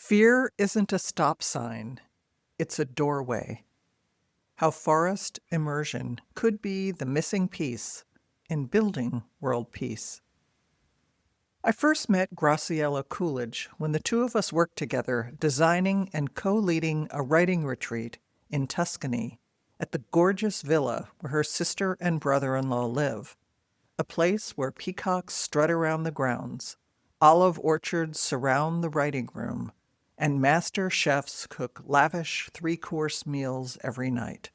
Fear isn't a stop sign, it's a doorway. How forest immersion could be the missing piece in building world peace. I first met Graseilah Coolidge when the two of us worked together designing and co-leading a writing retreat in Tuscany at the gorgeous villa where her sister and brother-in-law live, a place where peacocks strut around the grounds, olive orchards surround the writing room, and master chefs cook lavish three-course meals every night.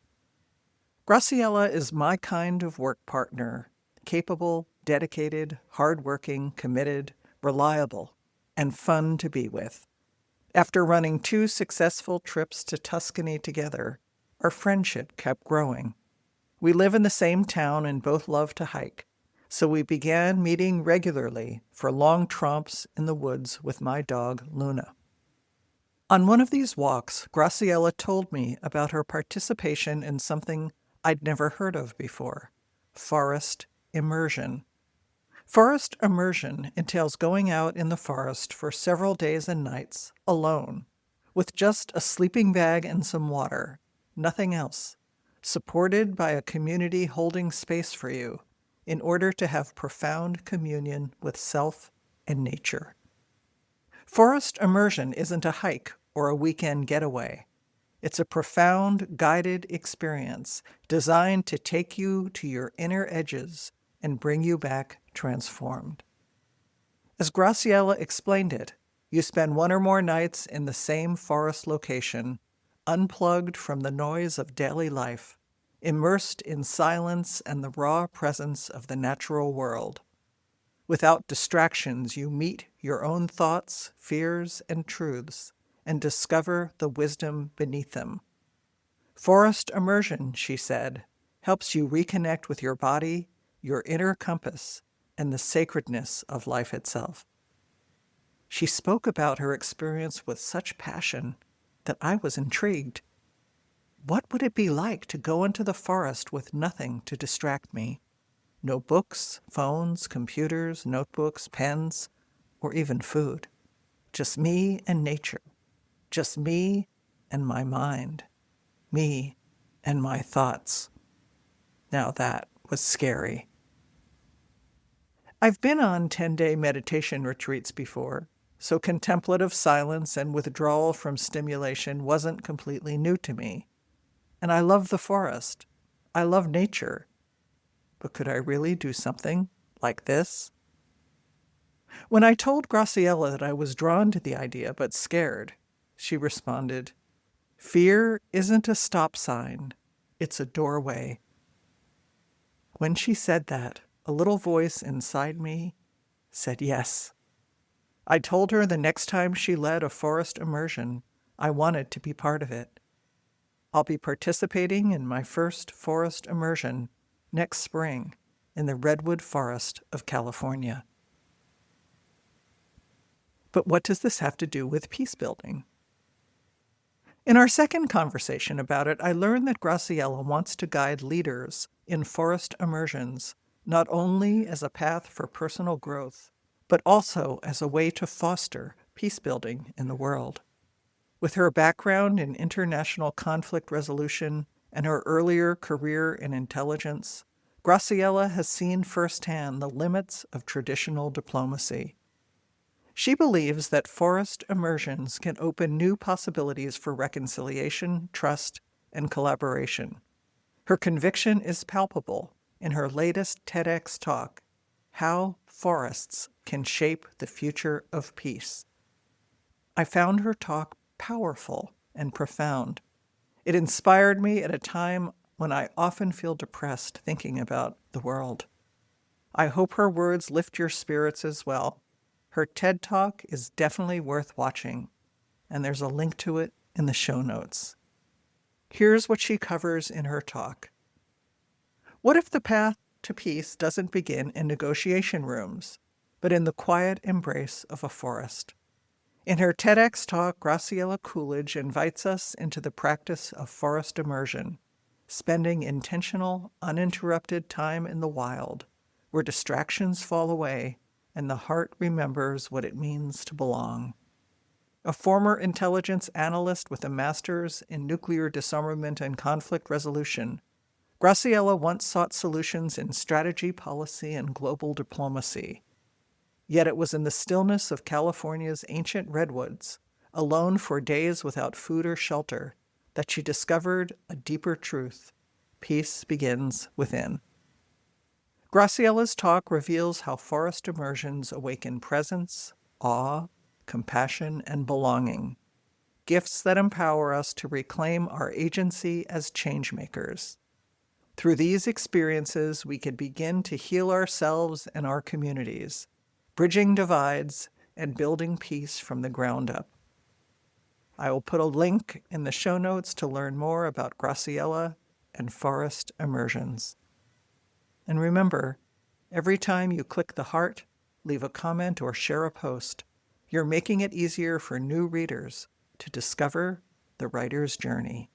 Graseilah is my kind of work partner, capable, dedicated, hardworking, committed, reliable, and fun to be with. After running 2 successful trips to Tuscany together, our friendship kept growing. We live in the same town and both love to hike, so we began meeting regularly for long tramps in the woods with my dog, Luna. On one of these walks, Graseilah told me about her participation in something I'd never heard of before, forest immersion. Forest immersion entails going out in the forest for several days and nights, alone, with just a sleeping bag and some water, nothing else, supported by a community holding space for you in order to have profound communion with self and nature. Forest immersion isn't a hike or a weekend getaway. It's a profound, guided experience designed to take you to your inner edges and bring you back transformed. As Graseilah explained it, you spend 1 or more nights in the same forest location, unplugged from the noise of daily life, immersed in silence and the raw presence of the natural world. Without distractions, you meet your own thoughts, fears, and truths, and discover the wisdom beneath them. Forest immersion, she said, helps you reconnect with your body, your inner compass, and the sacredness of life itself. She spoke about her experience with such passion that I was intrigued. What would it be like to go into the forest with nothing to distract me? No books, phones, computers, notebooks, pens, or even food. Just me and nature. Just me and my mind. Me and my thoughts. Now that was scary. I've been on 10-day meditation retreats before, so contemplative silence and withdrawal from stimulation wasn't completely new to me. And I love the forest. I love nature. But could I really do something like this? When I told Graseilah that I was drawn to the idea but scared, she responded, "Fear isn't a stop sign, it's a doorway." When she said that, a little voice inside me said yes. I told her the next time she led a forest immersion, I wanted to be part of it. I'll be participating in my first forest immersion next spring in the redwood forest of California. But what does this have to do with peace building? In our second conversation about it, I learned that Graseilah wants to guide leaders in forest immersions not only as a path for personal growth, but also as a way to foster peace building in the world. With her background in international conflict resolution and her earlier career in intelligence, Graseilah has seen firsthand the limits of traditional diplomacy. She believes that forest immersions can open new possibilities for reconciliation, trust, and collaboration. Her conviction is palpable in her latest TEDx talk, How Forests Can Shape the Future of Peace. I found her talk powerful and profound. It inspired me at a time when I often feel depressed thinking about the world. I hope her words lift your spirits as well. Her TED Talk is definitely worth watching, and there's a link to it in the show notes. Here's what she covers in her talk. What if the path to peace doesn't begin in negotiation rooms, but in the quiet embrace of a forest? In her TEDx talk, Graseilah Coolidge invites us into the practice of forest immersion, spending intentional, uninterrupted time in the wild, where distractions fall away and the heart remembers what it means to belong. A former intelligence analyst with a master's in nuclear disarmament and conflict resolution, Graseilah once sought solutions in strategy, policy, and global diplomacy. Yet it was in the stillness of California's ancient redwoods, alone for days without food or shelter, that she discovered a deeper truth. Peace begins within. Graceillah's talk reveals how forest immersions awaken presence, awe, compassion, and belonging, gifts that empower us to reclaim our agency as changemakers. Through these experiences, we can begin to heal ourselves and our communities, bridging divides and building peace from the ground up. I will put a link in the show notes to learn more about Graseilah and forest immersions. And remember, every time you click the heart, leave a comment, or share a post, you're making it easier for new readers to discover the writer's journey.